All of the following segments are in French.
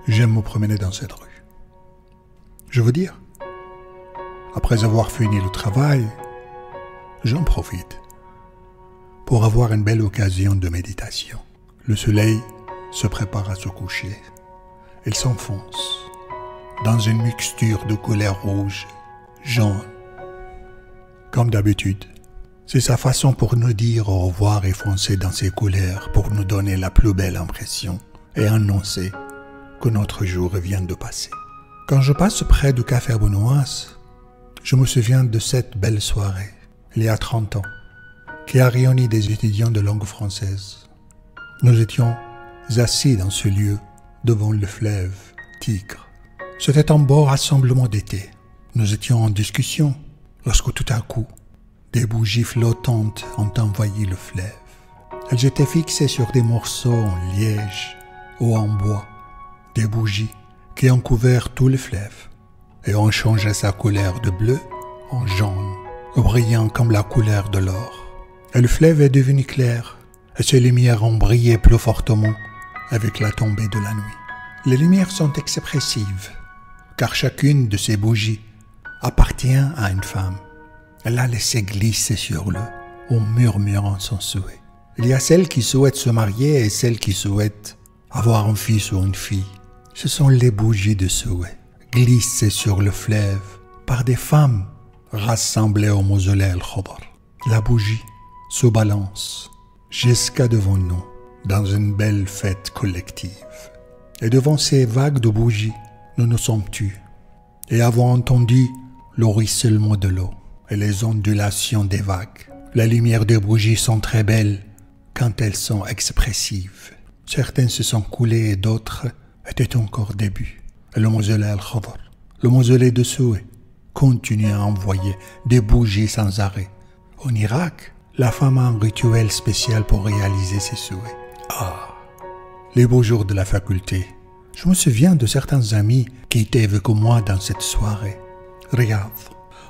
J'aime me promener dans cette rue. Je veux dire, après avoir fini le travail, j'en profite pour avoir une belle occasion de méditation. Le soleil se prépare à se coucher. Il s'enfonce dans une mixture de couleurs rouges, jaunes. Comme d'habitude, c'est sa façon pour nous dire au revoir et foncer dans ces couleurs pour nous donner la plus belle impression et annoncer que notre jour vient de passer. Quand je passe près du café Benoît, je me souviens de cette belle soirée, il y a 30 ans, qui a réuni des étudiants de langue française. Nous étions assis dans ce lieu, devant le fleuve Tigre. C'était un beau rassemblement d'été. Nous étions en discussion, lorsque tout à coup, des bougies flottantes ont envahi le fleuve. Elles étaient fixées sur des morceaux en liège ou en bois, des bougies qui ont couvert tout le fleuve et ont changé sa couleur de bleu en jaune, brillant comme la couleur de l'or. Et le fleuve est devenu clair, et ses lumières ont brillé plus fortement avec la tombée de la nuit. Les lumières sont expressives, car chacune de ces bougies appartient à une femme. Elle a laissé glisser sur l'eau en murmurant son souhait. Il y a celle qui souhaite se marier et celle qui souhaite avoir un fils ou une fille. Ce sont les bougies de souhait, glissées sur le fleuve par des femmes rassemblées au mausolée Al-Khadr. La bougie se balance jusqu'à devant nous dans une belle fête collective. Et devant ces vagues de bougies, nous nous sommes tus et avons entendu le ruissellement de l'eau et les ondulations des vagues. Les lumières des bougies sont très belles quand elles sont expressives. Certaines se sont coulées et d'autres étaient encore début. Et le mausolée Al-Khadr, le mausolée de souhait, continue à envoyer des bougies sans arrêt. En Irak, la femme a un rituel spécial pour réaliser ses souhaits. Ah, les beaux jours de la faculté. Je me souviens de certains amis qui étaient avec moi dans cette soirée. Riyad,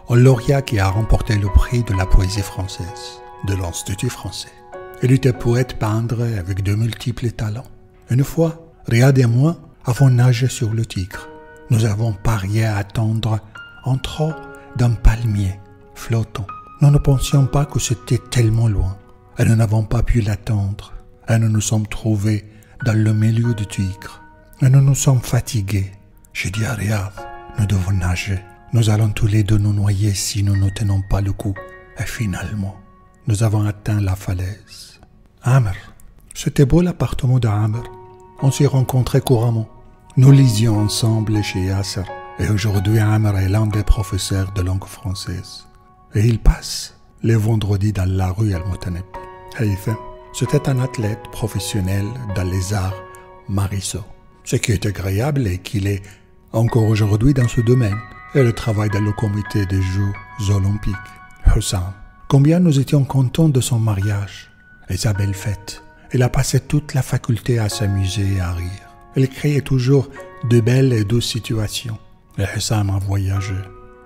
un lauréat qui a remporté le prix de la poésie française de l'Institut français. Il était poète peintre avec de multiples talents. Une fois, Riyad et moi avons nagé sur le Tigre. Nous avons parié à attendre en trop d'un palmier flottant. Nous ne pensions pas que c'était tellement loin et nous n'avons pas pu l'attendre. Et nous nous sommes trouvés dans le milieu du Tigre. Et nous nous sommes fatigués. J'ai dit à Riyad, nous devons nager. Nous allons tous les deux nous noyer si nous ne tenons pas le coup. Et finalement, nous avons atteint la falaise. Amr, c'était beau l'appartement d'Amr. On s'y rencontrait couramment. Nous lisions ensemble chez Yasser. Et aujourd'hui, Amr est l'un des professeurs de langue française. Et il passe les vendredis dans la rue Al-Mutaneb. Haytham, c'était un athlète professionnel dans les arts martiaux. Ce qui est agréable est qu'il est encore aujourd'hui dans ce domaine. Et le travail dans le comité des Jeux olympiques. Hussan, combien nous étions contents de son mariage et sa belle fête. Il a passé toute la faculté à s'amuser et à rire. Il créait toujours de belles et douces situations. Et Hussan a voyagé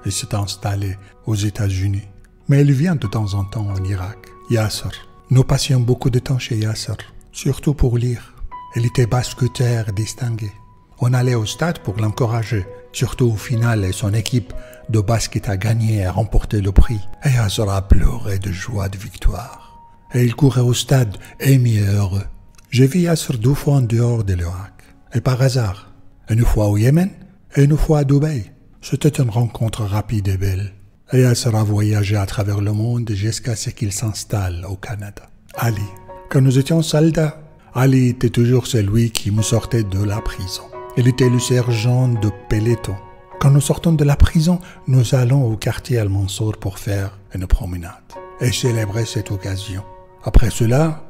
et s'est installé aux États-Unis. Mais il vient de temps en temps en Irak. Yasser. Nous passions beaucoup de temps chez Yasser, surtout pour lire. Il était basketteur distingué. On allait au stade pour l'encourager, surtout au final, et son équipe de basket a gagné et a remporté le prix. Et Yasser a pleuré de joie de victoire. Et il courait au stade, ému et heureux. J'ai vu Yasser 2 fois en dehors de l'Irak. Et par hasard, une fois au Yémen et une fois à Dubaï. C'était une rencontre rapide et belle. Et Yasser a voyagé à travers le monde jusqu'à ce qu'il s'installe au Canada. Ali. Quand nous étions soldats, Ali était toujours celui qui nous sortait de la prison. Il était le sergent de peloton. Quand nous sortons de la prison, nous allons au quartier Al-Mansour pour faire une promenade et célébrer cette occasion. Après cela,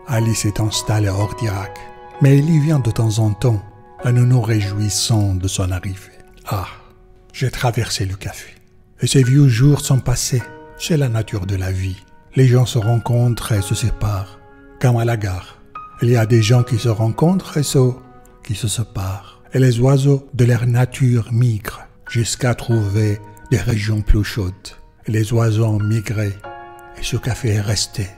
Ali s'est installé hors d'Irak. Mais il y vient de temps en temps et nous nous réjouissons de son arrivée. Ah, j'ai traversé le café. Et ces vieux jours sont passés. C'est la nature de la vie. Les gens se rencontrent et se séparent. Comme à la gare. Il y a des gens qui se rencontrent et ceux qui se séparent. Et les oiseaux de leur nature migrent jusqu'à trouver des régions plus chaudes. Et les oiseaux ont migré. Et ce café est resté.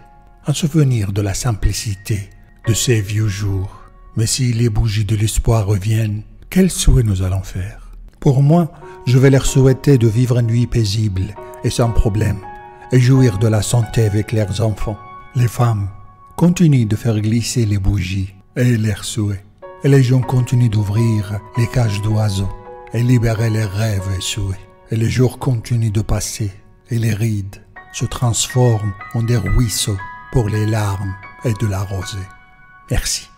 Un souvenir de la simplicité de ces vieux jours. Mais si les bougies de l'espoir reviennent, Quel souhait nous allons faire? Pour moi, je vais leur souhaiter de vivre une nuit paisible et sans problème, et jouir de la santé avec leurs enfants. Les femmes continuent de faire glisser les bougies et leurs souhaits, et les gens continuent d'ouvrir les cages d'oiseaux et libérer les rêves et souhaits. Et les jours continuent de passer, et les rides se transforment en des ruisseaux pour les larmes et de la rosée. Merci.